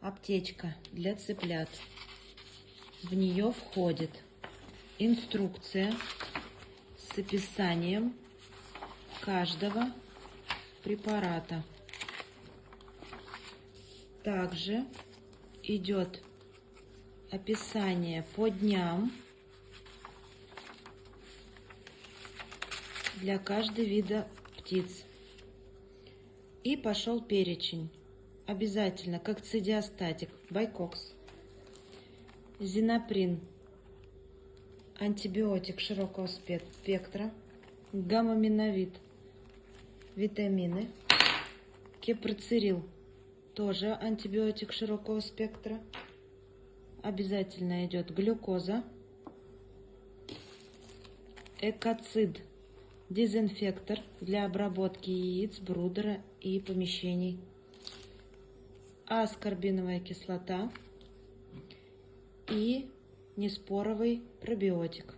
аптечка для цыплят. В нее входит инструкция с описанием каждого препарата. Также идет описание по дням для каждого вида птиц. И пошел перечень. Обязательно кокцидиостатик, байкокс, зиноприн, антибиотик широкого спектра, гамма-миновид, витамины, кепроцирил, тоже антибиотик широкого спектра. Обязательно идет глюкоза, экоцид, дезинфектор для обработки яиц, брудера и помещений, аскорбиновая кислота и неспоровый пробиотик.